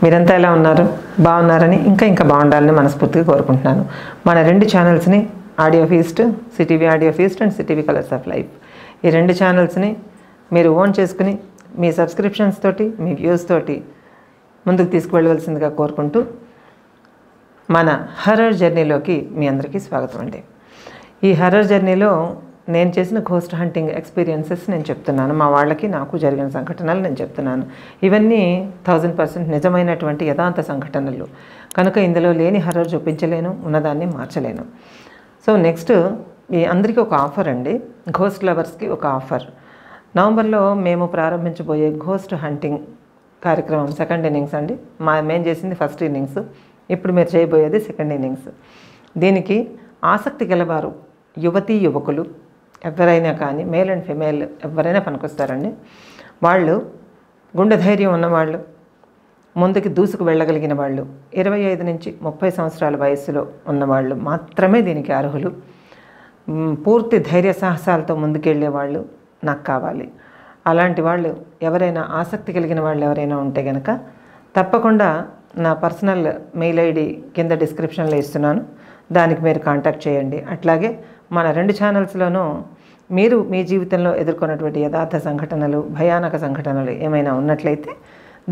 మీరంతా ఎలా ఉన్నారు? బాగున్నారని ఇంకా బాగుండాలని మనస్ఫూర్తిగా కోరుకుంటున్నాను. మన రెండు ఛానల్స్ని Audio Feast, CTV Audio Feast and CTV Colours of Life, ఈ రెండు ఛానల్స్ని మీరు ఓన్ చేసుకుని మీ సబ్స్క్రిప్షన్స్ తోటి, మీ వ్యూస్ తోటి ముందుకు తీసుకువెళ్ళవలసిందిగా కోరుకుంటూ మన హర్రర్ జర్నీలోకి మీ అందరికీ స్వాగతం అండి. ఈ హర్రర్ జర్నీలో నేను చేసిన ఘోస్ట్ హంటింగ్ ఎక్స్పీరియన్సెస్ నేను చెప్తున్నాను. మా వాళ్ళకి నాకు జరిగిన సంఘటనలు నేను చెప్తున్నాను. ఇవన్నీ 1000% నిజమైనటువంటి యథార్థ సంఘటనలు కనుక ఇందులో లేని హర్రర్ చూపించలేను, ఉన్నదాన్ని మార్చలేను. సో నెక్స్ట్ ఈ అందరికీ ఒక ఆఫర్ అండి, ఘోస్ట్ లవర్స్కి ఒక ఆఫర్. నవంబర్లో మేము ప్రారంభించబోయే ఘోస్ట్ హంటింగ్ కార్యక్రమం సెకండ్ ఇన్నింగ్స్ అండి. మేము చేసింది ఫస్ట్ ఇన్నింగ్స్, ఇప్పుడు మీరు చేయబోయేది సెకండ్ ఇన్నింగ్స్. దీనికి ఆసక్తి గలవారు యువతీ యువకులు ఎవరైనా కానీ, మేల్ అండ్ ఫిమేల్ ఎవరైనా పనికొస్తారండి. వాళ్ళు గుండె ధైర్యం ఉన్నవాళ్ళు, ముందుకు దూసుకు వెళ్ళగలిగిన వాళ్ళు, 25 నుంచి 30 సంవత్సరాల వయస్సులో ఉన్నవాళ్ళు మాత్రమే దీనికి అర్హులు. పూర్తి ధైర్య సాహసాలతో ముందుకెళ్ళే వాళ్ళు నాకు కావాలి. అలాంటి వాళ్ళు ఎవరైనా, ఆసక్తి కలిగిన వాళ్ళు ఎవరైనా ఉంటే కనుక తప్పకుండా నా పర్సనల్ మెయిల్ ఐడి కింద డిస్క్రిప్షన్లో ఇస్తున్నాను, దానికి మీరు కాంటాక్ట్ చేయండి. అట్లాగే మన రెండు ఛానల్స్లోనూ మీరు మీ జీవితంలో ఎదుర్కొన్నటువంటి యథార్థ సంఘటనలు, భయానక సంఘటనలు ఏమైనా ఉన్నట్లయితే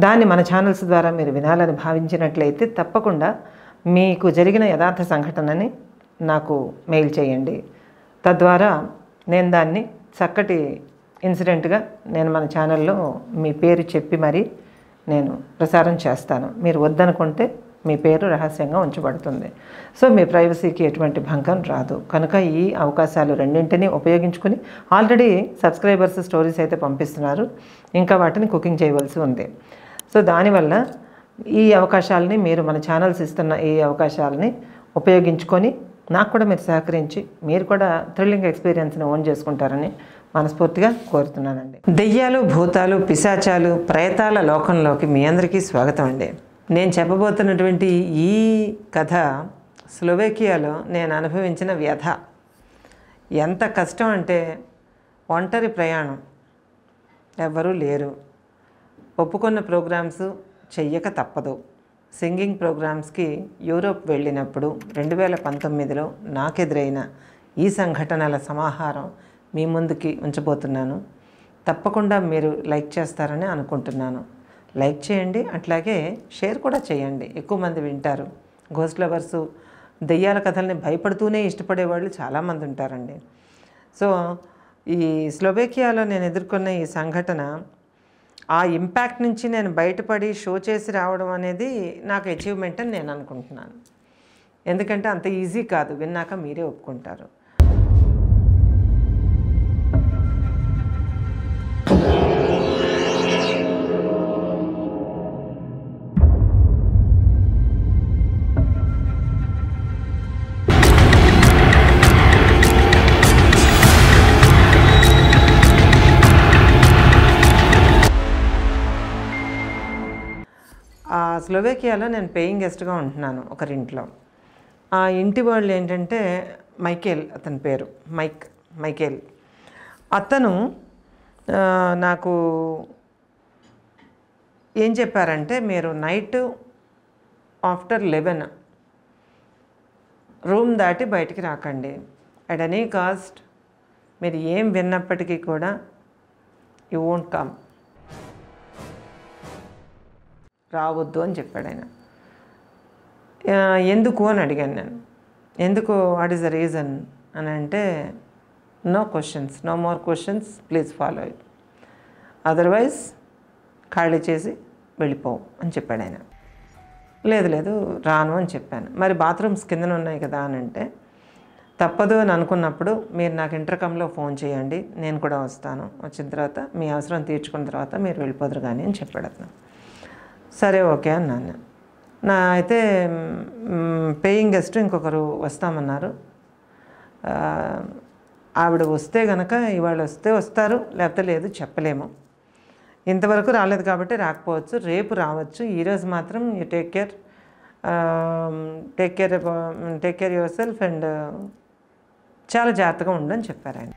దాన్ని మన ఛానల్స్ ద్వారా మీరు వినాలని భావించినట్లయితే తప్పకుండా మీకు జరిగిన యథార్థ సంఘటనని నాకు మెయిల్ చేయండి. తద్వారా నేను దాన్ని చక్కటి ఇన్సిడెంట్గా నేను మన ఛానల్లో మీ పేరు చెప్పి మరీ నేను ప్రసారం చేస్తాను. మీరు వద్దనుకుంటే మీ పేరు రహస్యంగా ఉంచబడుతుంది. సో మీ ప్రైవసీకి ఎటువంటి భంగం రాదు. కనుక ఈ అవకాశాలు రెండింటినీ ఉపయోగించుకుని, ఆల్రెడీ సబ్స్క్రైబర్స్ స్టోరీస్ అయితే పంపిస్తున్నారు, ఇంకా వాటిని కుకింగ్ చేయవలసి ఉంది. సో దానివల్ల ఈ అవకాశాలని మీరు మన ఛానల్స్ ఇస్తున్న ఈ అవకాశాలని ఉపయోగించుకొని నాకు కూడా మీరు సహకరించి మీరు కూడా థ్రిల్లింగ్ ఎక్స్పీరియన్స్ని ఓన్ చేసుకుంటారని మనస్ఫూర్తిగా కోరుతున్నానండి. దెయ్యాలు, భూతాలు, పిశాచాలు, ప్రేతాల లోకంలోకి మీ అందరికీ స్వాగతం అండి. నేను చెప్పబోతున్నటువంటి ఈ కథ స్లోవేకియాలో నేను అనుభవించిన వ్యధ. ఎంత కష్టం అంటే, ఒంటరి ప్రయాణం, ఎవ్వరూ లేరు, ఒప్పుకున్న ప్రోగ్రామ్స్ చెయ్యక తప్పదు. సింగింగ్ ప్రోగ్రామ్స్కి యూరోప్ వెళ్ళినప్పుడు 2019లో నాకెదురైన ఈ సంఘటనల సమాహారం మీ ముందుకి ఉంచబోతున్నాను. తప్పకుండా మీరు లైక్ చేస్తారని అనుకుంటున్నాను. లైక్ చేయండి, అట్లాగే షేర్ కూడా చేయండి, ఎక్కువ మంది వింటారు. ఘోస్ట్ లవర్సు, దెయ్యాల కథల్ని భయపడుతూనే ఇష్టపడేవాళ్ళు చాలామంది ఉంటారండి. సో ఈ స్లోవేకియాలో నేను ఎదుర్కొన్న ఈ సంఘటన, ఆ ఇంపాక్ట్ నుంచి నేను బయటపడి షో చేసి రావడం అనేది నాకు అచీవ్మెంట్ అని నేను అనుకుంటున్నాను. ఎందుకంటే అంత ఈజీ కాదు, విన్నాక మీరే ఒప్పుకుంటారు. స్లోవేకియాలో నేను పేయింగ్ గెస్ట్గా ఉంటున్నాను ఒకరింట్లో. ఆ ఇంటి వాళ్ళు ఏంటంటే మైకేల్, అతని పేరు మైకేల్. అతను నాకు ఏం చెప్పారంటే, మీరు నైట్ ఆఫ్టర్ 11 రూమ్ దాటి బయటికి రాకండి. అట్ ఎనీ కాస్ట్ మీరు ఏం విన్నప్పటికీ కూడా యూ వోంట్ కమ్, రావద్దు అని చెప్పాడు ఆయన. ఎందుకు అని అడిగాను నేను. ఎందుకు, వాట్ ఈస్ ద రీజన్ అని అంటే, no questions, no more questions, please follow it, otherwise ఖాళీ చేసి వెళ్ళిపోవు అని చెప్పాడు ఆయన. లేదు రాను అని చెప్పాను. మరి బాత్రూమ్స్ కిందన ఉన్నాయి కదా అని అంటే, తప్పదు అని అనుకున్నప్పుడు మీరు నాకు ఇంటర్కమ్లో ఫోన్ చేయండి, నేను కూడా వస్తాను, వచ్చిన తర్వాత మీ అవసరం తీర్చుకున్న తర్వాత మీరు వెళ్ళిపోదురు కానీ అని చెప్పాడు అతను. సరే ఓకే అన్నాను. అయితే పేయింగ్ గెస్ట్ ఇంకొకరు వస్తామన్నారు. ఆవిడ వస్తే కనుక ఇవాళ వస్తే వస్తారు, లేకపోతే లేదు చెప్పలేము. ఇంతవరకు రాలేదు కాబట్టి రాకపోవచ్చు, రేపు రావచ్చు. ఈరోజు మాత్రం you take care your self and చాలా జాగ్రత్తగా ఉండని చెప్పారు ఆయన.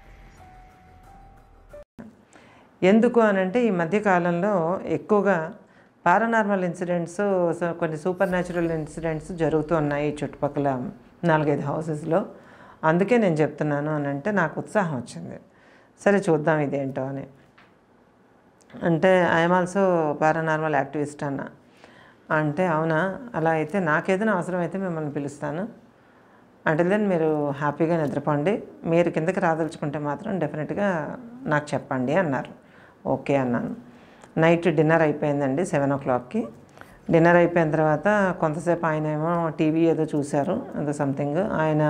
ఎందుకు అనంటే, ఈ మధ్యకాలంలో ఎక్కువగా పారానార్మల్ ఇన్సిడెంట్స్, కొన్ని సూపర్ న్యాచురల్ ఇన్సిడెంట్స్ జరుగుతూ ఉన్నాయి ఈ చుట్టుపక్కల 4-5 హౌసెస్లో. అందుకే నేను చెప్తున్నాను అని అంటే నాకు ఉత్సాహం వచ్చింది. సరే చూద్దాం ఇదేంటో అని. అంటే ఐఎమ్ ఆల్సో పారానార్మల్ యాక్టివిస్ట్ అన్న. అంటే అవునా, అలా అయితే నాకేదైనా అవసరం అయితే మిమ్మల్ని పిలుస్తాను, అంటే దెన్ మీరు హ్యాపీగా నిద్రపోండి, మీరు కిందకి రాదలుచుకుంటే మాత్రం డెఫినెట్గా నాకు చెప్పండి అన్నారు. ఓకే అన్నాను. నైట్ డిన్నర్ అయిపోయిందండి 7 o'clockకి. డిన్నర్ అయిపోయిన తర్వాత కొంతసేపు ఆయన ఏమో టీవీ ఏదో చూశారు, ఏదో సంథింగ్. ఆయన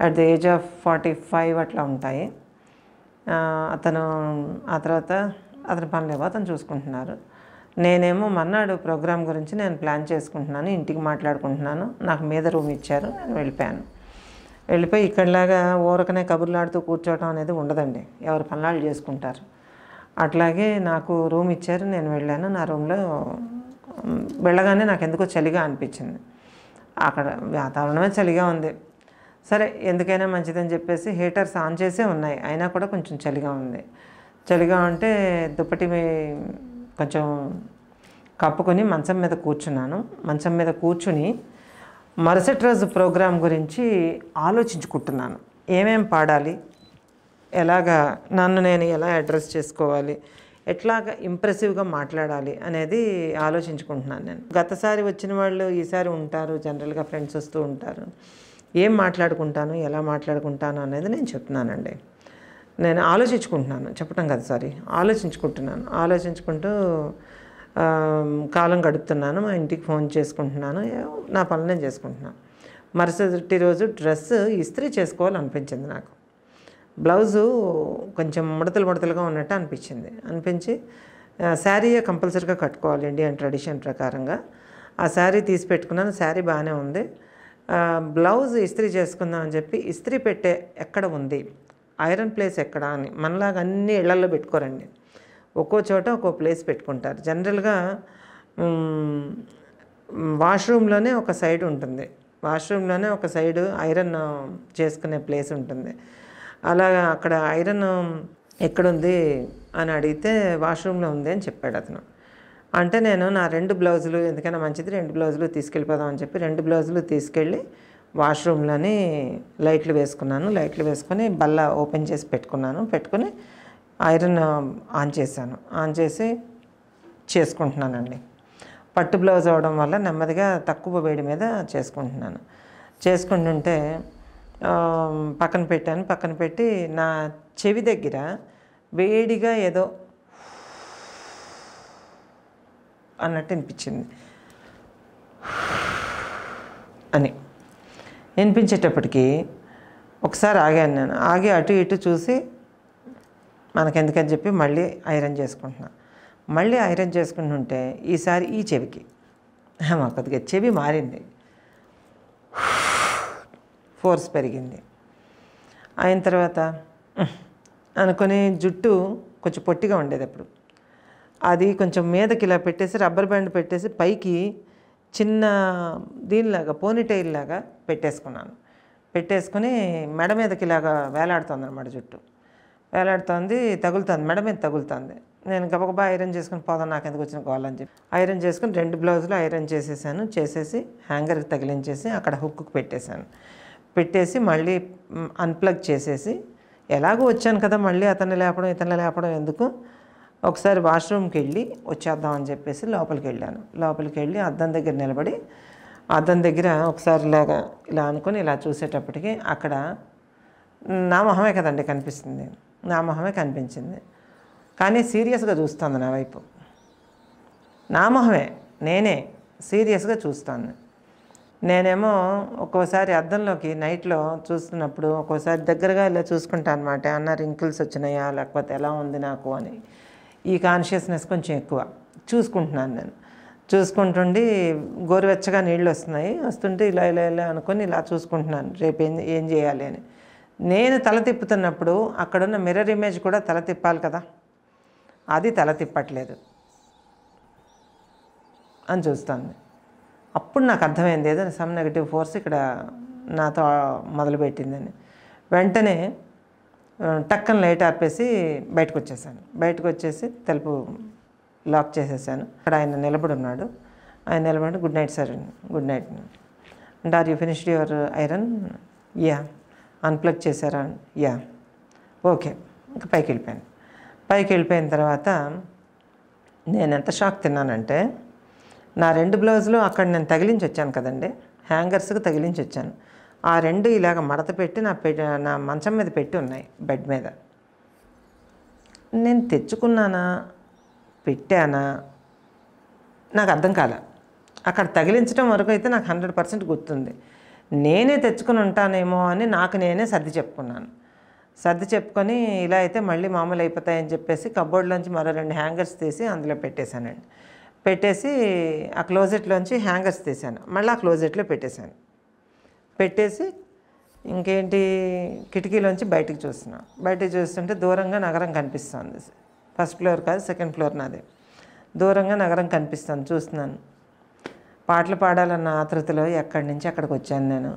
అట్ ది ఏజ్ ఆఫ్ 45 అట్లా ఉంటాయి. అతను ఆ తర్వాత అతని పనులేవో అతను చూసుకుంటున్నారు. నేనేమో మర్నాడు ప్రోగ్రామ్ గురించి నేను ప్లాన్ చేసుకుంటున్నాను, ఇంటికి మాట్లాడుకుంటున్నాను. నాకు మీద రూమ్ ఇచ్చారు, నేను వెళ్ళిపోయాను. వెళ్ళిపోయి ఇక్కడలాగా ఊరకనే కబుర్లాడుతూ కూర్చోవడం అనేది ఉండదండి, ఎవరు పనులు చేసుకుంటారు. అట్లాగే నాకు రూమ్ ఇచ్చారు, నేను వెళ్ళాను. నా రూమ్లో వెళ్ళగానే నాకు ఎందుకో చలిగా అనిపించింది. అక్కడ వాతావరణమే చలిగా ఉంది. సరే ఎందుకైనా మంచిదని చెప్పేసి హీటర్స్ ఆన్ చేసే ఉన్నాయి, అయినా కూడా కొంచెం చలిగా ఉంది. చలిగా ఉంటే దుప్పటి కొంచెం కప్పుకొని మంచం మీద కూర్చున్నాను. మంచం మీద కూర్చుని మరుసటి రోజు ప్రోగ్రాం గురించి ఆలోచించుకుంటున్నాను. ఏమేం పాడాలి, ఎలాగా నన్ను నేను ఎలా అడ్రస్ చేసుకోవాలి, ఎట్లాగా ఇంప్రెసివ్గా మాట్లాడాలి అనేది ఆలోచించుకుంటున్నాను నేను. గతసారి వచ్చిన వాళ్ళు ఈసారి ఉంటారు, జనరల్గా ఫ్రెండ్స్ వస్తూ ఉంటారు. ఏం మాట్లాడుకుంటాను, ఎలా మాట్లాడుకుంటాను అనేది నేను చెప్తున్నానండి. నేను ఆలోచించుకుంటున్నాను, చెప్పటం కదా సారీ, ఆలోచించుకుంటూ కాలం గడుపుతున్నాను. మా ఇంటికి ఫోన్ చేసుకుంటున్నాను, నా పనులు నేను చేసుకుంటున్నాను. మరుసటి రోజు డ్రెస్ ఇస్త్రీ చేసుకోవాలనిపించింది నాకు. బ్లౌజు కొంచెం ముడతలుగా ఉన్నట్టు అనిపించి శారీయే కంపల్సరీగా కట్టుకోవాలి ఇండియన్ ట్రెడిషన్ ప్రకారంగా. ఆ శారీ తీసి పెట్టుకున్నాను. శారీ బాగానే ఉంది. బ్లౌజ్ ఇస్త్రీ చేసుకుందామని చెప్పి ఇస్త్రీ పెట్టే ఎక్కడ ఉంది, ఐరన్ ప్లేస్ ఎక్కడ అని మనలాగా అన్ని ఇళ్లల్లో పెట్టుకోరండి, ఒక్కో చోట ఒక్కో ప్లేస్ పెట్టుకుంటారు. జనరల్గా వాష్రూమ్లోనే ఒక సైడ్ ఉంటుంది, వాష్రూమ్లోనే ఒక సైడు ఐరన్ చేసుకునే ప్లేస్ ఉంటుంది. అలాగా అక్కడ ఐరన్ ఎక్కడుంది అని అడిగితే వాష్రూమ్లో ఉంది అని చెప్పాడు అతను. అంటే నేను నా 2 బ్లౌజులు ఎందుకైనా మంచిది 2 బ్లౌజులు తీసుకెళ్ళిపోదామని చెప్పి 2 బ్లౌజులు తీసుకెళ్ళి వాష్రూమ్లోని లైట్లు వేసుకున్నాను. లైట్లు వేసుకొని బల్ల ఓపెన్ చేసి పెట్టుకుని ఐరన్ ఆన్ చేశాను. ఆన్ చేసి చేసుకుంటున్నానండి. పట్టు బ్లౌజ్ అవడం వల్ల నెమ్మదిగా తక్కువ వేడి మీద చేసుకుంటుంటే పక్కన పెట్టి నా చెవి దగ్గర వేడిగా ఏదో అన్నట్టు అనిపించింది. అని వినిపించేటప్పటికి ఒకసారి ఆగాను. నేను ఆగి అటు ఇటు చూసి మనకెందుకని చెప్పి మళ్ళీ ఐరన్ చేసుకుంటుంటే ఈసారి ఈ చెవికి మా కొద్దిగా చెవి మారింది, ఫోర్స్ పెరిగింది. అయిన తర్వాత అనుకుని జుట్టు కొంచెం పొట్టిగా ఉండేది అప్పుడు, అది కొంచెం మీదకి ఇలా పెట్టేసి రబ్బర్ బ్యాండ్ పెట్టేసి పైకి చిన్న దీనిలాగా పోనీటైల్ లాగా పెట్టేసుకుని మెడ మీదకి ఇలాగా వేలాడుతుంది అన్నమాట. జుట్టు వేలాడుతుంది, తగులుతుంది, మెడ మీద తగులుతుంది. నేను గబగబా ఐరన్ చేసుకుని పోదాం, నాకు ఎందుకు వచ్చిన గోల్ అని చెప్పి ఐరన్ చేసుకుని 2 బ్లౌజులు ఐరన్ చేసేసి హ్యాంగర్కి తగిలించేసి అక్కడ హుక్కు పెట్టేసి మళ్ళీ అన్ప్లగ్ చేసేసి ఎలాగో వచ్చాను కదా, మళ్ళీ ఇతన్ని లేపడం ఎందుకు, ఒకసారి వాష్రూమ్కి వెళ్ళి వచ్చేద్దామని చెప్పేసి లోపలికి వెళ్ళి అద్దం దగ్గర నిలబడి అద్దం దగ్గర ఒకసారి ఇలా అనుకుని ఇలా చూసేటప్పటికి అక్కడ నా మొహమే కదండి కనిపిస్తుంది, నా మొహమే కనిపించింది. కానీ సీరియస్గా చూస్తుంది నా వైపు, నా మొహమే నేనే సీరియస్గా చూస్తాను. నేనేమో ఒక్కోసారి అద్దంలోకి నైట్లో చూస్తున్నప్పుడు ఒక్కోసారి దగ్గరగా ఇలా చూసుకుంటాను అనమాట, అన్న రింకిల్స్ వచ్చినాయా లేకపోతే ఎలా ఉంది నాకు అని. ఈ కాన్షియస్నెస్ కొంచెం ఎక్కువ. చూసుకుంటున్నాను నేను. చూసుకుంటుండి గోరువెచ్చగా నీళ్ళు వస్తుంటే ఇలా అనుకొని ఇలా చూసుకుంటున్నాను రేపు ఏం చేయాలి అని. నేను తల తిప్పుతున్నప్పుడు అక్కడున్న మిర్రర్ ఇమేజ్ కూడా తల తిప్పాలి కదా, అది తల తిప్పట్లేదు అని చూస్తాను. అప్పుడు నాకు అర్థమైంది ఏదో సమ్ నెగటివ్ ఫోర్స్ ఇక్కడ నాతో మొదలుపెట్టిందని. వెంటనే టక్కన లైట్ ఆపేసి బయటకు వచ్చేసి తలుపు లాక్ చేసేసాను. అక్కడ ఆయన నిలబడి ఉన్నాడు. ఆయన నిలబడి good night sir, good night అంటే are you finished your iron? Yeah. Unplug చేశారా? యా. ఓకే. ఇంకా పైకి వెళ్ళిపోయాను. పైకి వెళ్ళిపోయిన తర్వాత నేను ఎంత షాక్ తిన్నానంటే, నా 2 బ్లౌజులు అక్కడ నేను తగిలించి వచ్చాను కదండి, హ్యాంగర్స్కి తగిలించి వచ్చాను. ఆ 2 ఇలాగ మడత పెట్టి నా మంచం మీద పెట్టి ఉన్నాయి, బెడ్ మీద. నేను తెచ్చుకున్నానా పెట్టానా నాకు అర్థం కాలే. అక్కడ తగిలించడం వరకు అయితే నాకు 100% గుర్తుంది. నేనే తెచ్చుకుని ఉంటానేమో అని నాకు నేనే సర్ది చెప్పుకున్నాను. సర్ది చెప్పుకొని ఇలా అయితే మళ్ళీ మామూలు అయిపోతాయని చెప్పేసి కబోర్డ్లోంచి మరో 2 హ్యాంగర్స్ తీసి అందులో పెట్టేశానండి. పెట్టేసి ఆ క్లోజెట్లోంచి హ్యాంగర్స్ తీశాను, మళ్ళీ ఆ క్లోజెట్లో పెట్టేశాను. పెట్టేసి ఇంకేంటి కిటికీలోంచి బయటికి చూస్తున్నాను. బయటికి చూస్తుంటే దూరంగా నగరం కనిపిస్తుంది. ఫస్ట్ ఫ్లోర్ కాదు, సెకండ్ ఫ్లోర్ నాదే. దూరంగా నగరం కనిపిస్తుంది, చూస్తున్నాను. పాటలు పాడాలన్న ఆతృతలో ఎక్కడి నుంచి అక్కడికి వచ్చాను నేను.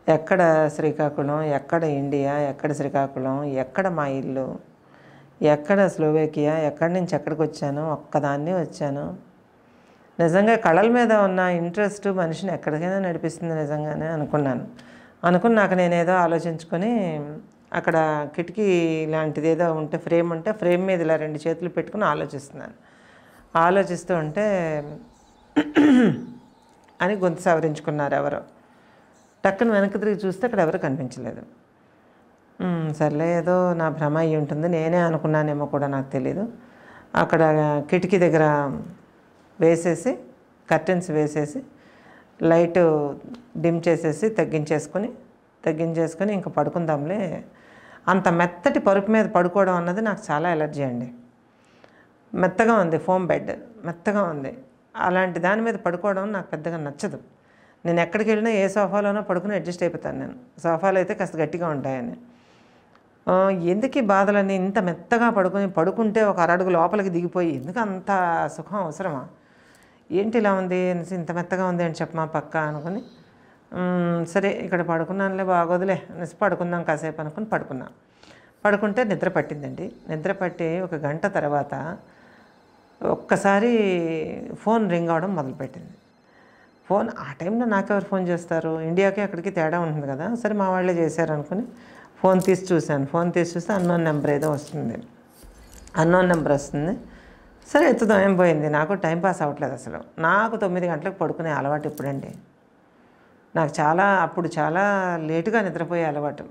ఎక్కడ శ్రీకాకుళం, ఎక్కడ ఇండియా, ఎక్కడ శ్రీకాకుళం, ఎక్కడ మా ఇల్లు, ఎక్కడ స్లోవేకియా, ఎక్కడి నుంచి ఎక్కడికి వచ్చాను, ఒక్కదాన్ని వచ్చాను. నిజంగా కళల మీద ఉన్న ఇంట్రెస్ట్ మనిషిని ఎక్కడికైనా నడిపిస్తుంది నిజంగానే అనుకున్నాను. నాకు నేనేదో ఆలోచించుకొని అక్కడ కిటికీ లాంటిది ఏదో ఉంటే ఫ్రేమ్ ఉంటే ఫ్రేమ్ మీద ఇలా 2 చేతులు పెట్టుకుని ఆలోచిస్తున్నాను. ఆలోచిస్తూ ఉంటే అని గొంతు సవరించుకున్నారు ఎవరో. టక్కున వెనక్కి తిరిగి చూస్తే అక్కడ ఎవరు కనిపించలేదు. సర్లే ఏదో నా భ్రమ అయ్యి ఉంటుంది, నేనే అనుకున్నానేమో కూడా నాకు తెలీదు. అక్కడ కిటికీ దగ్గర వేసేసి కర్టెన్స్ వేసేసి లైట్ డిమ్ చేసేసి తగ్గించేసుకొని ఇంకా పడుకుందాంలే. అంత మెత్తటి పరుపు మీద పడుకోవడం అన్నది నాకు చాలా ఎలర్జీ అండి. మెత్తగా ఉంది, ఫోమ్ బెడ్ మెత్తగా ఉంది. అలాంటి దాని మీద పడుకోవడం నాకు పెద్దగా నచ్చదు. నేను ఎక్కడికి వెళ్ళినా ఏ సోఫాలోనో పడుకుని అడ్జస్ట్ అయిపోతాను నేను. సోఫాలు అయితే కాస్త గట్టిగా ఉంటాయని. ఎందుకు ఈ బాధలని, ఇంత మెత్తగా పడుకుంటే ఒక అరడుగు లోపలికి దిగిపోయి ఎందుకు అంత సుఖం అవసరమా? ఏంటి ఇలా ఉంది, ఇంత మెత్తగా ఉంది అని చెప్పమా పక్క అనుకుని, సరే ఇక్కడ పడుకున్నానులే బాగోదులే అనేసి పడుకుందాం కాసేపు అనుకుని పడుకుంటే నిద్ర పట్టిందండి. నిద్ర పట్టి 1 గంట తర్వాత ఒక్కసారి ఫోన్ రింగ్ అవడం మొదలుపెట్టింది. ఫోన్ ఆ టైంలో నాకెవరు ఫోన్ చేస్తారు, ఇండియాకి అక్కడికి తేడా ఉంటుంది కదా. సరే మా వాళ్ళే చేశారు అనుకుని ఫోన్ తీసి చూస్తే అన్నోన్ నెంబర్ ఏదో వస్తుంది. అన్నోన్ నెంబర్ వస్తుంది. సరే ఎత్తుదాం, ఏం పోయింది. నాకు టైం పాస్ అవ్వట్లేదు అసలు. నాకు 9 గంటలకు పడుకునే అలవాటు ఇప్పుడండి. నాకు అప్పుడు చాలా లేటుగా నిద్రపోయే అలవాటు.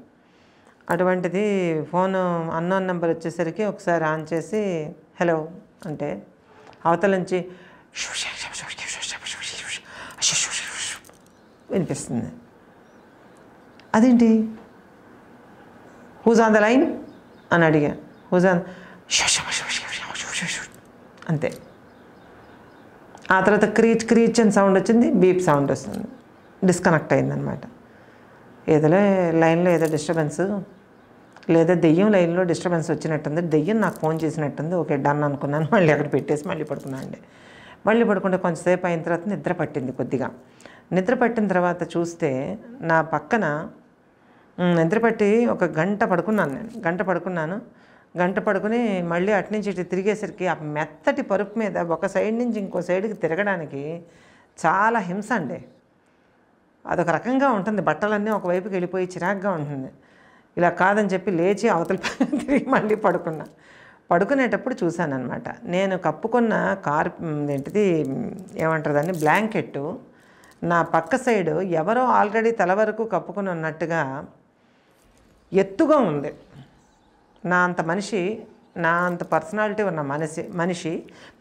అటువంటిది ఫోను అన్నోన్ నెంబర్ వచ్చేసరికి ఒకసారి ఆన్ చేసి హలో అంటే అవతల నుంచి వినిపిస్తుంది. అదేంటి, హూజ్ ఆన్ ద లైన్ అని అడిగా. హూజ్ ఆన్, అంతే. ఆ తర్వాత క్రీచ్ అని సౌండ్ వచ్చింది, బీప్ సౌండ్ వస్తుంది. డిస్కనెక్ట్ అయిందనమాట. ఏదోలే లైన్లో ఏదో డిస్టర్బెన్స్, లేదా దెయ్యం లైన్లో డిస్టర్బెన్స్ వచ్చినట్టుంది, దెయ్యం నాకు ఫోన్ చేసినట్టుంది. ఓకే డన్ అనుకున్నాను. మళ్ళీ అక్కడ పెట్టేసి మళ్ళీ పడుకున్నాను అండి. మళ్ళీ పడుకుంటే కొంచెంసేపు అయిన తర్వాత నిద్ర పట్టింది కొద్దిగా. నిద్ర పట్టిన తర్వాత చూస్తే నా పక్కన నిద్రపట్టి 1 గంట పడుకున్నాను నేను. గంట పడుకుని మళ్ళీ అటునుంచి ఇటు తిరిగేసరికి ఆ మెత్తటి పరుపు మీద ఒక సైడ్ నుంచి ఇంకో సైడ్కి తిరగడానికి చాలా హింస అండి. అదొక రకంగా ఉంటుంది, బట్టలన్నీ ఒకవైపుకి వెళ్ళిపోయి చిరాగ్గా ఉంటుంది. ఇలా కాదని చెప్పి లేచి అవతల తిరిగి మళ్ళీ పడుకునేటప్పుడు చూశానమాట. నేను కప్పుకున్న ఏమంటారు దాన్ని, బ్లాంకెట్టు నా పక్క సైడు ఎవరో ఆల్రెడీ తల వరకు కప్పుకుని ఉన్నట్టుగా ఎత్తుగా ఉంది. నా అంత పర్సనాలిటీ ఉన్న మనిషి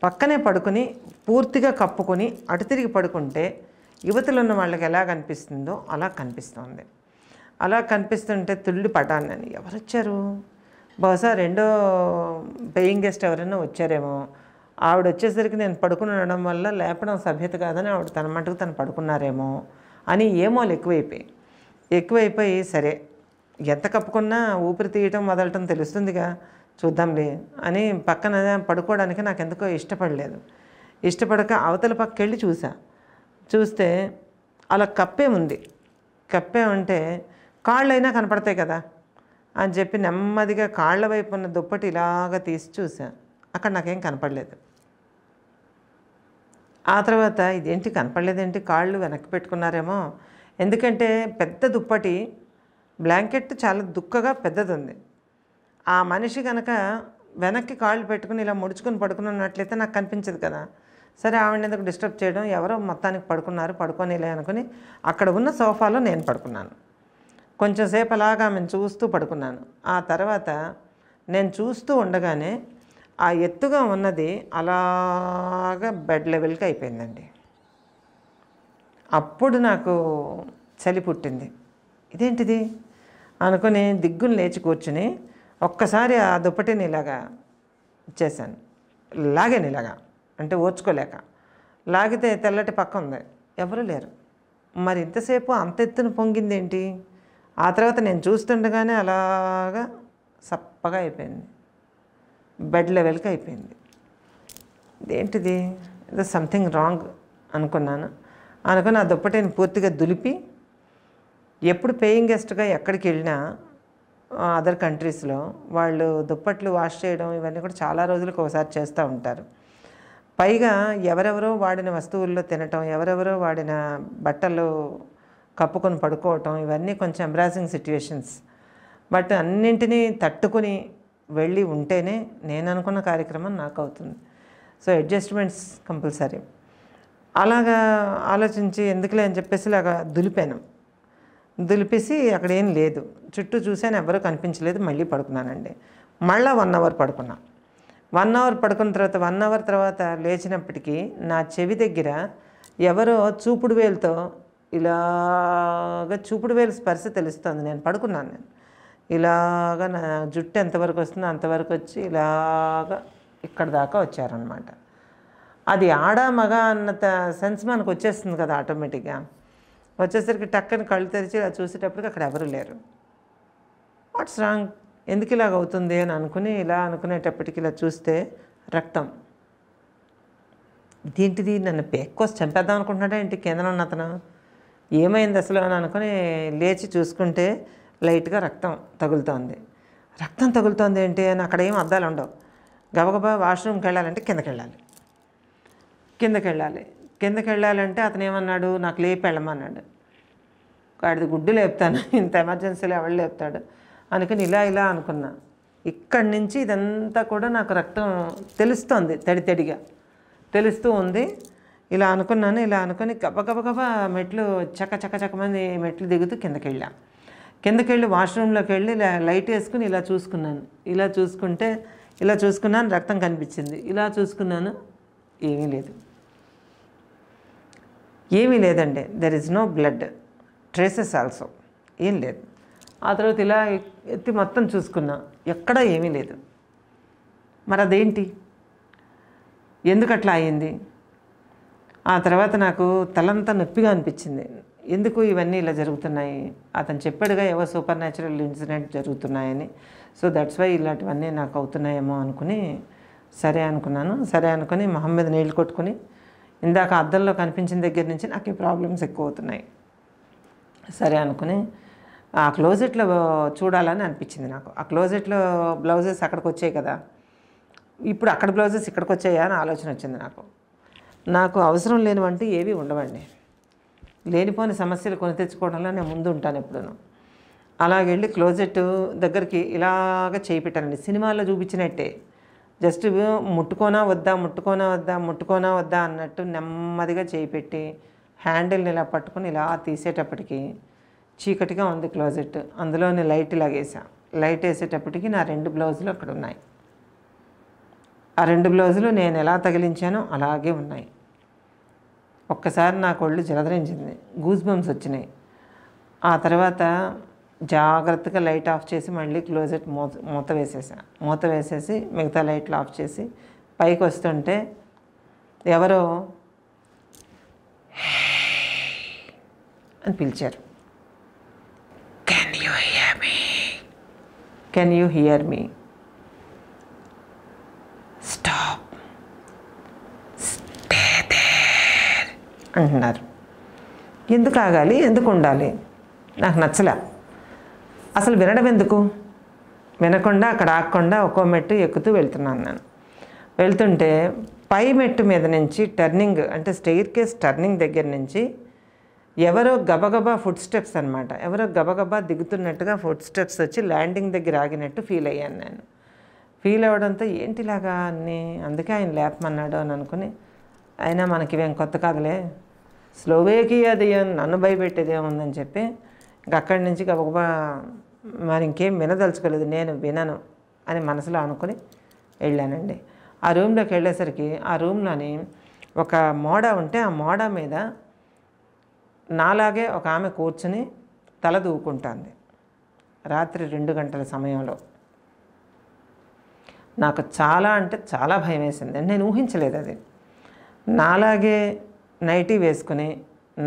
పక్కనే పడుకుని పూర్తిగా కప్పుకొని అటు తిరిగి పడుకుంటే యువతలు ఉన్న వాళ్ళకి ఎలా కనిపిస్తుందో అలా కనిపిస్తుంది. అలా కనిపిస్తుంటే తుళ్ళి పడ్డాను నేను. ఎవరు వచ్చారు, బహుశా 2వ పేయింగ్ గెస్ట్ ఎవరైనా వచ్చారేమో. ఆవిడ వచ్చేసరికి నేను పడుకుని ఉండడం వల్ల లేపడం సభ్యత కాదని ఆవిడ తన మటుకు తను పడుకున్నారేమో అని ఏమోలు ఎక్కువైపోయి సరే ఎంత కప్పుకున్నా ఊపిరి తీయటం వదలటం తెలుస్తుందిగా, చూద్దాంలే అని పక్కన పడుకోవడానికి నాకు ఎందుకో ఇష్టపడక అవతల పక్కకి వెళ్ళి చూస్తే అలా కప్పే ఉంటే కాళ్ళైనా కనపడతాయి కదా అని చెప్పి నెమ్మదిగా కాళ్ళ వైపు ఉన్న దుప్పటి ఇలాగ తీసి చూసా. అక్కడ నాకేం కనపడలేదు. ఆ తర్వాత ఇదేంటి కనపడలేదేంటి, కాళ్ళు వెనక్కి పెట్టుకున్నారేమో, ఎందుకంటే పెద్ద దుప్పటి బ్లాంకెట్ చాలా దుక్కగా పెద్దది ఉంది. ఆ మనిషి కనుక వెనక్కి కాళ్ళు పెట్టుకుని ఇలా ముడుచుకుని పడుకున్నట్లయితే నాకు కనిపించదు కదా. సరే ఆవిడని ఎందుకు డిస్టర్బ్ చేయడం, ఎవరో మొత్తానికి పడుకున్నారు, పడుకోనిలే అనుకుని అక్కడ ఉన్న సోఫాలో నేను పడుకున్నాను. కొంచెం సేపు అలాగా ఆమెను చూస్తూ పడుకున్నాను. ఆ తర్వాత నేను చూస్తూ ఉండగానే ఆ ఎత్తుగా ఉన్నది అలాగా బెడ్ లెవెల్కి అయిపోయిందండి. అప్పుడు నాకు చలి పుట్టింది. ఇదేంటిది అనుకుని దిగ్గుని లేచి కూర్చుని ఒక్కసారి ఆ దుప్పటిని ఇలాగా ఇచ్చేసాను. లాగాను ఇలాగా, అంటే ఓర్చుకోలేక లాగితే తెల్లటి పక్క ఉంది, ఎవరూ లేరు. మరి ఇంతసేపు అంత ఎత్తున పొంగింది ఏంటి? ఆ తర్వాత నేను చూస్తుండగానే అలాగా సప్పగా అయిపోయింది, బెడ్ లెవెల్కి అయిపోయింది. ఇదేంటిది, ఏదో సంథింగ్ రాంగ్ అనుకున్నాను. అనుకుని ఆ దుప్పటిని పూర్తిగా దులిపి, ఎప్పుడు పేయింగ్ గెస్ట్గా ఎక్కడికి వెళ్ళినా అదర్ కంట్రీస్లో వాళ్ళు దుప్పట్లు వాష్ చేయడం ఇవన్నీ కూడా చాలా రోజులకు ఒకసారి చేస్తూ ఉంటారు. పైగా ఎవరెవరో వాడిన వస్తువుల్లో తినటం, ఎవరెవరో వాడిన బట్టలు కప్పుకొని పడుకోవటం, ఇవన్నీ కొంచెం ఎంబ్రాసింగ్ సిట్యుయేషన్స్. బట్ అన్నింటినీ తట్టుకుని వెళ్ళి ఉంటేనే నేను అనుకున్న కార్యక్రమం నాకు అవుతుంది. So adjustments compulsory. అలాగా ఆలోచించి ఎందుకులే అని చెప్పేసి ఇలాగా దులిపాను. దులిపేసి అక్కడ ఏం లేదు, చుట్టూ చూసాను, ఎవరూ కనిపించలేదు. మళ్ళీ పడుకున్నానండి. మళ్ళీ 1 అవర్ పడుకున్నా. 1 అవర్ పడుకున్న తర్వాత 1 అవర్ తర్వాత లేచినప్పటికీ నా చెవి దగ్గర ఎవరో చూపుడు వేలుతో ఇలాగ, చూపుడు వేలు స్పర్శ తెలుస్తుంది. నేను పడుకున్నాను. నేను ఇలాగ నా జుట్టు ఎంతవరకు వస్తుందో అంతవరకు వచ్చి ఇలాగ ఇక్కడ దాకా వచ్చారనమాట. అది ఆడ మగ అన్న సెన్స్ మనకు వచ్చేస్తుంది కదా ఆటోమేటిక్గా. వచ్చేసరికి టక్కని కళ్ళు తెరిచి ఇలా చూసేటప్పటికి అక్కడ ఎవరు లేరు. వాట్స్ రాంగ్, ఎందుకు ఇలాగ అవుతుంది అని అనుకుని ఇలా అనుకునేటప్పటికి ఇలా చూస్తే రక్తం. ఇదేంటిది, నన్ను పేక్కోసి చంపేద్దాం అనుకుంటున్నాడా ఏంటి కేంద్రం ఉన్న అతను, ఏమైంది అసలు అని అనుకుని లేచి చూసుకుంటే లైట్గా రక్తం తగులుతోంది. రక్తం తగులుతోంది ఏంటి అని, అక్కడ ఏం అద్దాలు ఉండవు. గబగబా వాష్రూమ్కి వెళ్ళాలంటే కిందకి వెళ్ళాలంటే అతను ఏమన్నాడు, నాకు లేపి వెళ్ళమన్నాడు. వాడిది గుడ్డు లేపుతాను, ఇంత ఎమర్జెన్సీలో ఎవడు లేపుతాడు అనుకుని ఇలా అనుకున్నా. ఇక్కడి నుంచి ఇదంతా కూడా నాకు రక్తం తెలుస్తోంది, తడిగా తెలుస్తూ ఉంది. ఇలా అనుకున్నాను. ఇలా అనుకుని గబగబా మెట్లు చకమంది మెట్లు దిగుతూ కిందకి వెళ్ళి వాష్రూమ్లోకి వెళ్ళి లైట్ వేసుకుని ఇలా చూసుకున్నాను. ఇలా చూసుకున్నాను, రక్తం కనిపించింది. ఇలా చూసుకున్నాను, ఏమీ లేదండి. There is no blood traces also, ఏం లేదు. ఆ తర్వాత ఇలా ఎత్తి మొత్తం చూసుకున్నా, ఎక్కడా ఏమీ లేదు. మరి అదేంటి, ఎందుకు అట్లా అయింది? ఆ తర్వాత నాకు తలంతా నొప్పిగా అనిపించింది. ఎందుకు ఇవన్నీ ఇలా జరుగుతున్నాయి? అతను చెప్పాడుగా ఏవో సూపర్ న్యాచురల్ ఇన్సిడెంట్ జరుగుతున్నాయని. సో దట్స్ వై ఇలాంటివన్నీ నాకు అవుతున్నాయేమో అనుకుని సరే అనుకుని మొహం మీద నీళ్ళు కొట్టుకుని, ఇందాక అద్దంలో కనిపించిన దగ్గర నుంచి నాకు ఈ ప్రాబ్లమ్స్ ఎక్కువ అవుతున్నాయి. సరే అనుకుని ఆ క్లోజెట్లో చూడాలని అనిపించింది నాకు. ఆ క్లోజెట్లో బ్లౌజెస్ అక్కడికి వచ్చాయి కదా, ఇప్పుడు అక్కడ బ్లౌజెస్ ఇక్కడికి వచ్చాయా అని ఆలోచన వచ్చింది నాకు అవసరం లేనివంటూ ఏవి ఉండవండి. లేనిపోని సమస్యలు కొని తెచ్చుకోవడంలో నేను ముందు ఉంటాను ఎప్పుడూ. అలాగెళ్ళి క్లోజెట్ దగ్గరికి ఇలాగ చేయి పెట్టానండి, సినిమాల్లో చూపించినట్టే. జస్ట్ ముట్టుకోనా వద్దా అన్నట్టు నెమ్మదిగా చేయి పెట్టి హ్యాండిల్ని ఇలా పట్టుకుని ఇలా తీసేటప్పటికి చీకటిగా ఉంది క్లోజెట్. అందులోని లైట్ ఇలాగేసా. లైట్ వేసేటప్పటికి నా 2 బ్లౌజులు అక్కడ ఉన్నాయి. ఆ 2 బ్లౌజులు నేను ఎలా తగిలించానో అలాగే ఉన్నాయి. ఒక్కసారి నాకు ఒళ్ళు జలధరించింది, గూస్ బంప్స్ వచ్చినాయి. ఆ తర్వాత జాగ్రత్తగా లైట్ ఆఫ్ చేసి మళ్ళీ క్లోజెట్ మూత వేసేసి మిగతా లైట్లు ఆఫ్ చేసి పైకి వస్తుంటే ఎవరో అని పిలిచారు. Can you hear me? Stop, stay there అంటున్నారు. ఎందుకు ఆగాలి, ఎందుకు ఉండాలి? నాకు నచ్చలే అసలు. వినడం ఎందుకు? వినకుండా అక్కడ ఆగకుండా ఒక్కో మెట్టు ఎక్కుతూ వెళ్తున్నాను. నేను వెళ్తుంటే పై మెట్టు మీద నుంచి టర్నింగ్ అంటే స్టెయిర్ కేస్ టర్నింగ్ దగ్గర నుంచి ఎవరో గబగబా ఫుడ్ స్టెప్స్ అనమాట, ఎవరో గబగబా దిగుతున్నట్టుగా ఫుడ్ స్టెప్స్ వచ్చి ల్యాండింగ్ దగ్గర ఆగినట్టు ఫీల్ అయ్యాను నేను. ఫీల్ అవ్వడంతో ఏంటిలాగా అన్నీ, అందుకే ఆయన లేపమన్నాడు అని అనుకుని, అయినా మనకి ఇవేం కొత్త కాదులే, స్లోవేకి అది నన్ను భయపెట్టేది ఏముందని చెప్పి ఇంక అక్కడి నుంచి గబగబా మరి ఇంకేం వినదలుచుకోలేదు, నేను వినను అని మనసులో అనుకుని వెళ్ళానండి. ఆ రూమ్లోకి వెళ్ళేసరికి ఆ రూమ్లోని ఒక మోడా ఉంటే ఆ మోడా మీద నాలాగే ఒక ఆమె కూర్చుని తల దూకుంటుంది రాత్రి 2 గంటల సమయంలో. నాకు చాలా అంటే చాలా భయం వేసింది, నేను ఊహించలేదు అది. నాలాగే నైటీ వేసుకుని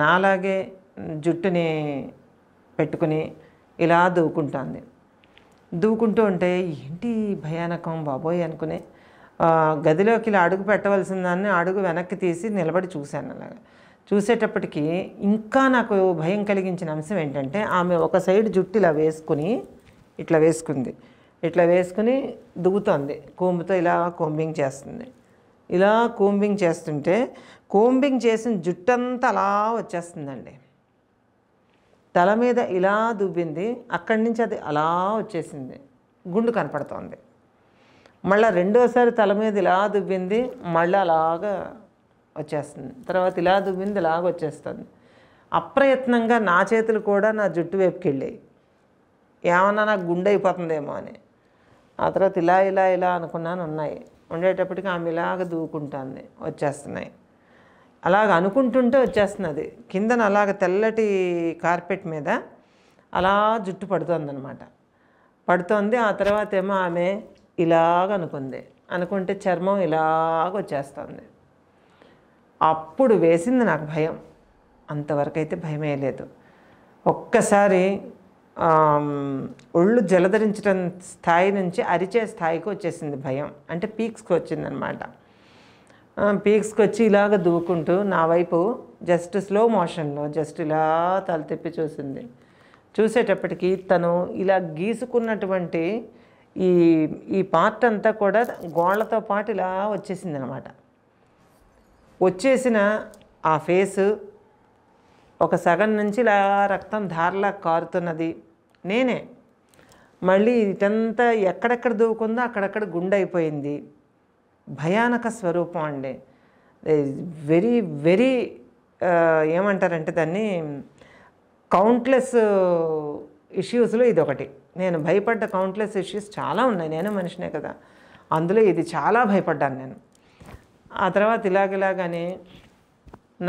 నాలాగే జుట్టుని పెట్టుకుని ఇలా దూకుంటుంది. దూకుంటూ ఉంటే ఏంటి భయానకం బాబోయ్ అనుకుని గదిలోకి ఇలా అడుగు పెట్టవలసిన దాన్ని అడుగు వెనక్కి తీసి నిలబడి చూశాను. అలాగా చూసేటప్పటికి ఇంకా నాకు భయం కలిగించిన అంశం ఏంటంటే ఆమె ఒక సైడ్ జుట్టు ఇలా వేసుకుని ఇట్లా వేసుకుంది, ఇట్లా వేసుకుని దువ్వుతోంది, కోంబుతో ఇలా కోంబింగ్ చేస్తుంది. ఇలా కోంబింగ్ చేస్తుంటే కోంబింగ్ చేసిన జుట్టంతా అలా వచ్చేస్తుందండి. తల మీద ఇలా దువ్వింది, అక్కడి నుంచి అది అలా వచ్చేసింది, గుండు కనపడుతోంది. మళ్ళీ రెండోసారి తల మీద ఇలా దువ్వింది, మళ్ళీ అలాగా వచ్చేస్తుంది. తర్వాత ఇలా దువ్వింది, ఇలాగ వచ్చేస్తుంది. అప్రయత్నంగా నా చేతులు కూడా నా జుట్టు వైపుకి వెళ్ళాయి, ఏమన్నా నాకు గుండె అయిపోతుందేమో అని. ఆ తర్వాత ఇలా ఇలా ఇలా అనుకున్నాను, ఉన్నాయి. ఉండేటప్పటికి ఆమె ఇలాగ దూకుంటుంది, వచ్చేస్తున్నాయి. అలాగ అనుకుంటుంటే వచ్చేస్తున్నది. కిందన అలాగ తెల్లటి కార్పెట్ మీద అలా జుట్టు పడుతోందనమాట, పడుతోంది. ఆ తర్వాత ఏమో ఆమె ఇలాగ అనుకుంటే చర్మం ఇలాగ వచ్చేస్తుంది. అప్పుడు వేసింది నాకు భయం. అంతవరకు అయితే భయమే లేదు. ఒక్కసారి ఒళ్ళు జలధరించడం స్థాయి నుంచి అరిచే స్థాయికి వచ్చేసింది భయం, అంటే పీక్స్కి వచ్చిందనమాట. పీక్స్కి వచ్చి ఇలాగ దూకుంటూ నా వైపు జస్ట్ స్లో మోషన్లో జస్ట్ ఇలా తల తిప్పి చూసింది. చూసేటప్పటికి తను ఇలా గీసుకున్నటువంటి ఈ పార్ట్ అంతా కూడా గోళ్లతో పాటు ఇలా వచ్చేసింది అనమాట. వచ్చేసిన ఆ ఫేసు ఒక సగం నుంచి ఇలా రక్తం ధారలా కారుతున్నది నేనే. మళ్ళీ ఇటంతా ఎక్కడెక్కడ దూకుందో అక్కడక్కడ గుండె అయిపోయింది. భయానక స్వరూపం అండి. వెరీ వెరీ ఏమంటారంటే దాన్ని కౌంట్లెస్ ఇష్యూస్లో ఇది ఒకటి. నేను భయపడ్డ కౌంట్లెస్ ఇష్యూస్ చాలా ఉన్నాయి, నేను మనిషినే కదా, అందులో ఇది చాలా భయపడ్డాను నేను. ఆ తర్వాత ఇలాగని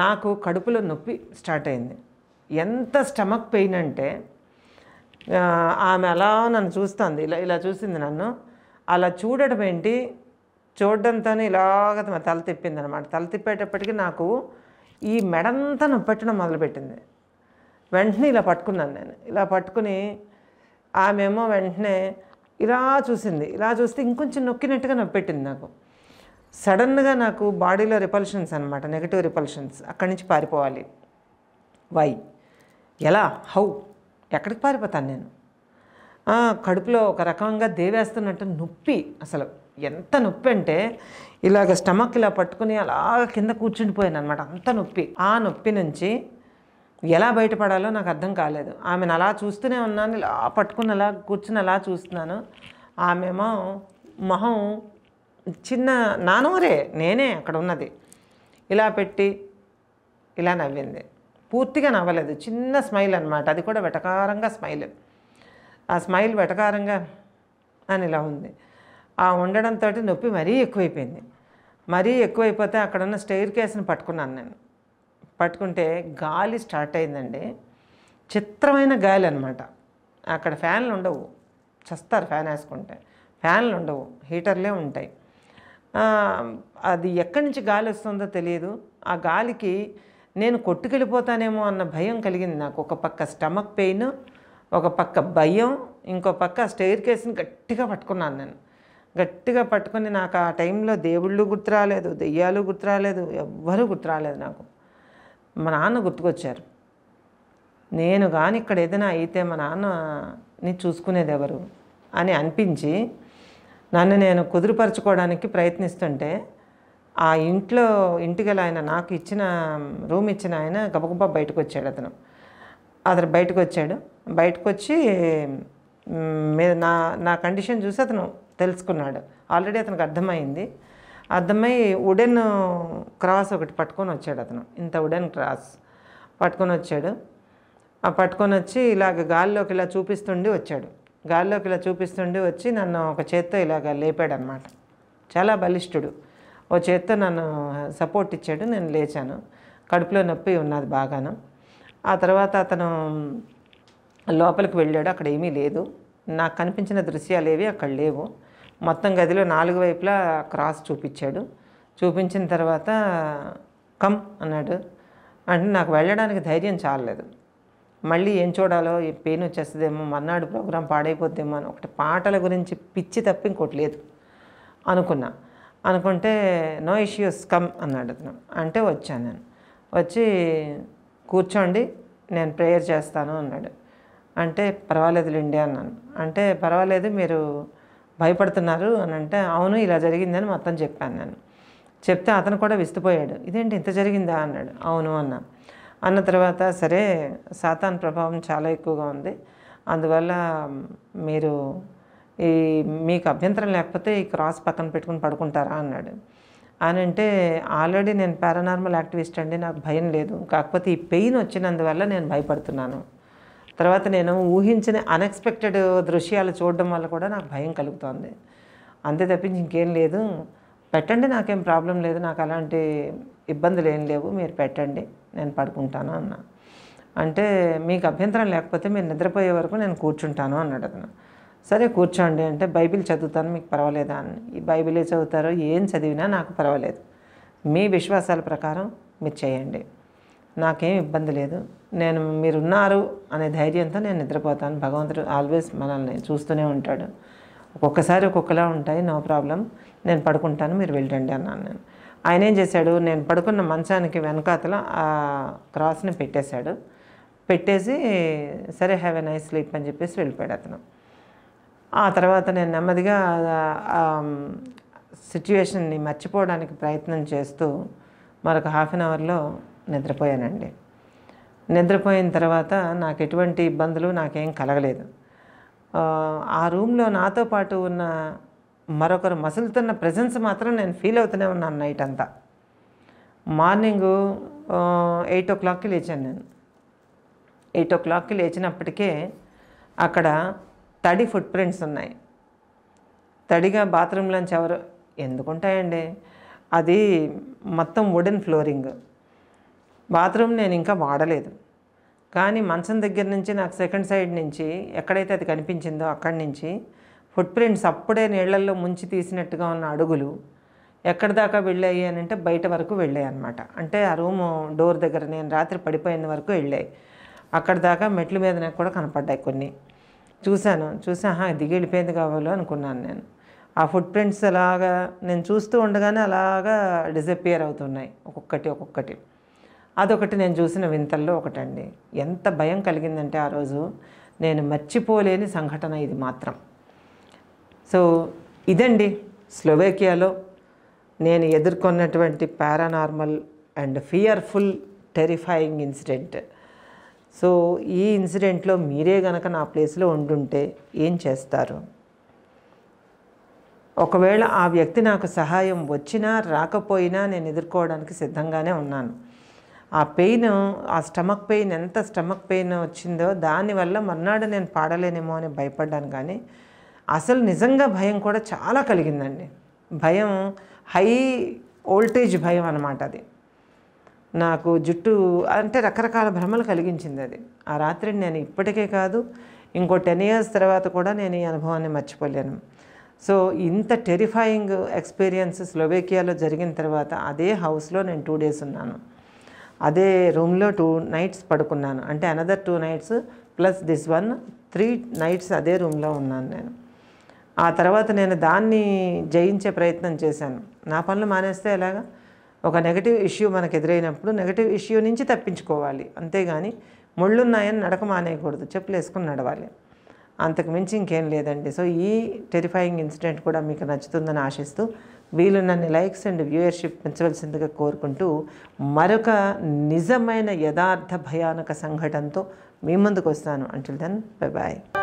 నాకు కడుపులో నొప్పి స్టార్ట్ అయింది. ఎంత స్టమక్ పెయిన్ అంటే ఆమె అలా నన్ను చూస్తుంది, ఇలా చూసింది నన్ను. అలా చూడడం ఏంటి, చూడడంతోనే ఇలాగ తల తిప్పింది అనమాట. తల తిప్పేటప్పటికి నాకు ఈ మెడంతా నొప్పి పెట్టడం మొదలుపెట్టింది. వెంటనే ఇలా పట్టుకున్నాను నేను. ఇలా పట్టుకుని ఆమెమో వెంటనే ఇలా చూసింది. ఇలా చూస్తే ఇంకొంచెం నొక్కినట్టుగా నొప్పి పెట్టింది నాకు. సడన్గా నాకు బాడీలో రిపల్షన్స్ అనమాట, నెగటివ్ రిపల్షన్స్. అక్కడి నుంచి పారిపోవాలి. వై, ఎలా, హౌ, ఎక్కడికి పారిపోతాను నేను? కడుపులో ఒక రకంగా దేవేస్తున్నట్టు నొప్పి. అసలు ఎంత నొప్పి అంటే ఇలాగ స్టమక్ ఇలా పట్టుకుని అలాగ కింద కూర్చుండిపోయాను అనమాట, అంత నొప్పి. ఆ నొప్పి నుంచి ఎలా బయటపడాలో నాకు అర్థం కాలేదు. ఆమెను అలా చూస్తూనే ఉన్నాను, ఇలా పట్టుకుని అలా కూర్చుని అలా చూస్తున్నాను. ఆమెమో మొహం చిన్న నానోరే, నేనే అక్కడ ఉన్నది, ఇలా పెట్టి ఇలా నవ్వింది. పూర్తిగా నవ్వలేదు, చిన్న స్మైల్ అనమాట, అది కూడా వెటకారంగా స్మైల్. ఆ స్మైల్ వెటకారంగా అని ఇలా ఉంది. ఆ ఉండడంతో నొప్పి మరీ ఎక్కువైపోయింది. మరీ ఎక్కువైపోతే అక్కడ ఉన్న స్టెయిర్ కేస్ని పట్టుకున్నాను నేను. పట్టుకుంటే గాలి స్టార్ట్ అయిందండి, చిత్రమైన గాలి అనమాట. అక్కడ ఫ్యాన్లు ఉండవు, చస్తారు ఫ్యాన్ వేసుకుంటే. ఫ్యాన్లు ఉండవు, హీటర్లే ఉంటాయి. అది ఎక్కడి నుంచి గాలి వస్తుందో తెలియదు. ఆ గాలికి నేను కొట్టుకెళ్ళిపోతానేమో అన్న భయం కలిగింది నాకు. ఒక పక్క స్టమక్ పెయిన్, ఒక పక్క భయం, ఇంకో పక్క స్టెయిర్ కేస్ని గట్టిగా పట్టుకున్నాను నేను. గట్టిగా పట్టుకుని నాకు ఆ టైంలో దేవుళ్ళు గుర్తురాలేదు, దెయ్యాలు గుర్తురాలేదు, ఎవ్వరూ గుర్తురాలేదు నాకు. మా నాన్న గుర్తుకొచ్చారు. నేను కానీ ఇక్కడ ఏదైనా అయితే మా నాన్నని చూసుకునేది ఎవరు అని అనిపించి నన్ను నేను కుదురుపరచుకోవడానికి ప్రయత్నిస్తుంటే ఆ ఇంటికి ఆయన నాకు ఇచ్చిన రూమ్ ఇచ్చిన ఆయన గబగబా బయటకు వచ్చాడు. అతను బయటకు వచ్చాడు. బయటకు వచ్చి నా నా కండిషన్ చూసి అతను తెలుసుకున్నాడు. ఆల్రెడీ అతనికి అర్థమై వుడెన్ క్రాస్ ఒకటి పట్టుకొని వచ్చాడు. ఇంత వుడెన్ క్రాస్ పట్టుకొని వచ్చాడు. పట్టుకొని వచ్చి ఇలాగ గాల్లోకి ఇలా చూపిస్తుండి వచ్చి నన్ను ఒక చేత్తో ఇలాగ లేపాడు అనమాట. చాలా బలిష్ఠుడు. ఓ చేత్తో నన్ను సపోర్ట్ ఇచ్చాడు. నేను లేచాను. కడుపులో నొప్పి ఉన్నది బాగాను. ఆ తర్వాత అతను లోపలికి వెళ్ళాడు. అక్కడ ఏమీ లేదు. నాకు కనిపించిన దృశ్యాలు ఏవి అక్కడ లేవు. మొత్తం గదిలో 4 వైపులా క్రాస్ చూపించిన తర్వాత కమ్ అన్నాడు. అంటే నాకు వెళ్ళడానికి ధైర్యం చాలలేదు. మళ్ళీ ఏం చూడాలో, ఈ పెయిన్ వచ్చేస్తుందేమో, మర్నాడు ప్రోగ్రాం పాడైపోద్దేమో అని ఒకటి పాటల గురించి పిచ్చి తప్ప ఇంకోటి లేదు అనుకుంటే నో ఇష్యూస్ కమ్ అన్నాడు అతను. అంటే వచ్చాను. నేను వచ్చి కూర్చోండి, నేను ప్రేయర్ చేస్తాను అన్నాడు. అంటే పర్వాలేదులేండి అన్నాను. అంటే పర్వాలేదు, మీరు భయపడుతున్నారు అని అంటే అవును ఇలా జరిగిందని మొత్తం చెప్పాను. నేను చెప్తే అతను కూడా విస్తుపోయాడు. ఇదేంటి ఇంత జరిగిందా అన్నాడు. అవును అన్న తర్వాత సరే, సాతాన్ ప్రభావం చాలా ఎక్కువగా ఉంది, అందువల్ల మీరు మీకు అభ్యంతరం లేకపోతే ఈ క్రాస్ పక్కన పెట్టుకుని పడుకుంటారా అన్నాడు. అని అంటే ఆల్రెడీ నేను పారానార్మల్ యాక్టివిస్ట్ అండి, నాకు భయం లేదు, కాకపోతే ఈ పెయిన్ వచ్చినందువల్ల నేను భయపడుతున్నాను. తర్వాత నేను ఊహించిన అన్ఎక్స్పెక్టెడ్ దృశ్యాలు చూడడం వల్ల కూడా నాకు భయం కలుగుతోంది. అంతే తప్పించి ఇంకేం లేదు, పెట్టండి, నాకేం ప్రాబ్లం లేదు, నాకు అలాంటి ఇబ్బందులు ఏం లేవు, మీరు పెట్టండి, నేను పడుకుంటాను అన్నా. అంటే మీకు అభ్యంతరం లేకపోతే మీరు నిద్రపోయే వరకు నేను కూర్చుంటాను అన్నాడు అతను. సరే కూర్చోండి అంటే బైబిల్ చదువుతాను, మీకు పర్వాలేదా అని. ఈ బైబిలే చదువుతారో ఏం చదివినా నాకు పర్వాలేదు, మీ విశ్వాసాల ప్రకారం మీరు చేయండి, నాకేం ఇబ్బంది లేదు, నేను మీరున్నారు అనే ధైర్యంతో నేను నిద్రపోతాను. భగవంతుడు ఆల్వేస్ మనల్ని చూస్తూనే ఉంటాడు. ఒక్కొక్కసారి ఒక్కొక్కలా ఉంటాయి, నో ప్రాబ్లం, నేను పడుకుంటాను, మీరు వెళ్ళండి అన్నాను నేను. ఆయన ఏం చేశాడు, నేను పడుకున్న మంచానికి వెనకాతల ఆ క్రాస్ని పెట్టేసి సరే హ్యావ్ ఎ నైస్ స్లీప్ అని చెప్పేసి వెళ్ళిపోయాడు అతను. ఆ తర్వాత నేను నెమ్మదిగా సిచ్యువేషన్ని మర్చిపోవడానికి ప్రయత్నం చేస్తూ మరొక హాఫ్ అన్ అవర్లో నిద్రపోయానండి. నిద్రపోయిన తర్వాత నాకు ఎటువంటి ఇబ్బందులు నాకేం కలగలేదు. ఆ రూమ్లో నాతో పాటు ఉన్న మరొకరు మసులుతున్న ప్రెజెన్స్ మాత్రం నేను ఫీల్ అవుతూనే ఉన్నాను నైట్ అంతా. మార్నింగు 8 o'clockకి లేచాను నేను. 8 o'clockకి లేచినప్పటికే అక్కడ తడి ఫుట్ ప్రింట్స్ ఉన్నాయి. తడిగా బాత్రూంలోంచి ఎవరు ఎందుకుంటాయండి, అది మొత్తం వుడెన్ ఫ్లోరింగ్. బాత్రూమ్ నేను ఇంకా వాడలేదు, కానీ మంచం దగ్గర నుంచి నాకు సెకండ్ సైడ్ నుంచి ఎక్కడైతే అది కనిపించిందో అక్కడి నుంచి ఫుట్ ప్రింట్స్ అప్పుడే నీళ్లల్లో ముంచి తీసినట్టుగా ఉన్న అడుగులు ఎక్కడి దాకా వెళ్ళాయి అని అంటే బయట వరకు వెళ్ళాయి అన్నమాట. అంటే ఆ రూము డోర్ దగ్గర నేను రాత్రి పడిపోయిన వరకు వెళ్ళాయి. అక్కడి దాకా మెట్ల మీద నాకు కూడా కనపడ్డాయి కొన్ని. చూసి దిగి వెళ్ళిపోయింది కావాలో అనుకున్నాను నేను. ఆ ఫుట్ ప్రింట్స్ అలాగా నేను చూస్తూ ఉండగానే అలాగా డిసపియర్ అవుతున్నాయి ఒక్కొక్కటి. అదొకటి నేను చూసిన వింతల్లో ఒకటండి. ఎంత భయం కలిగిందంటే ఆ రోజు నేను మర్చిపోలేని సంఘటన ఇది మాత్రం. సో ఇదండి స్లోవేకియాలో నేను ఎదుర్కొన్నటువంటి paranormal and fearful terrifying incident. So ఈ ఇన్సిడెంట్లో మీరే గనక నా ప్లేస్లో ఉండుంటే ఏం చేస్తారు? ఒకవేళ ఆ వ్యక్తి నాకు సహాయం వచ్చినా రాకపోయినా నేను ఎదుర్కోవడానికి సిద్ధంగానే ఉన్నాను. ఆ పెయిన్, ఆ స్టమక్ పెయిన్, ఎంత స్టమక్ పెయిన్ వచ్చిందో దానివల్ల మర్నాడు నేను పాడలేనేమో అని భయపడ్డాను. కానీ అసలు నిజంగా భయం కూడా చాలా కలిగిందండి. భయం హై వోల్టేజ్ భయం అన్నమాట. అది నాకు జుట్టు అంటే రకరకాల భ్రమలు కలిగించింది అది. ఆ రాత్రి నేను ఇప్పటికే కాదు, ఇంకో 10 years తర్వాత కూడా నేను ఈ అనుభవాన్ని మర్చిపోలేను. సో ఇంత టెరిఫైయింగ్ ఎక్స్పీరియన్స్ స్లోవేకియాలో జరిగిన తర్వాత అదే హౌస్లో నేను 2 days ఉన్నాను. అదే రూమ్లో 2 nights పడుకున్నాను. అంటే another 2 nights plus this 1, 3 nights అదే రూమ్లో ఉన్నాను నేను. ఆ తర్వాత నేను దాన్ని జయించే ప్రయత్నం చేశాను. నా పనులు మానేస్తే ఎలాగా? ఒక నెగటివ్ ఇష్యూ మనకు ఎదురైనప్పుడు నెగటివ్ ఇష్యూ నుంచి తప్పించుకోవాలి, అంతేగాని ముళ్ళున్నాయని నడక మానేయకూడదు, చెప్పులు వేసుకుని నడవాలి. అంతకు మించి ఇంకేం లేదండి. సో ఈ టెరిఫైయింగ్ ఇన్సిడెంట్ కూడా మీకు నచ్చుతుందని ఆశిస్తూ వీలున్నన్ని లైక్స్ అండ్ వ్యూయర్షిప్ పెంచవలసిందిగా కోరుకుంటూ మరొక నిజమైన యథార్థ భయానక సంఘటనతో మీ ముందుకు వస్తాను. Until then bye bye.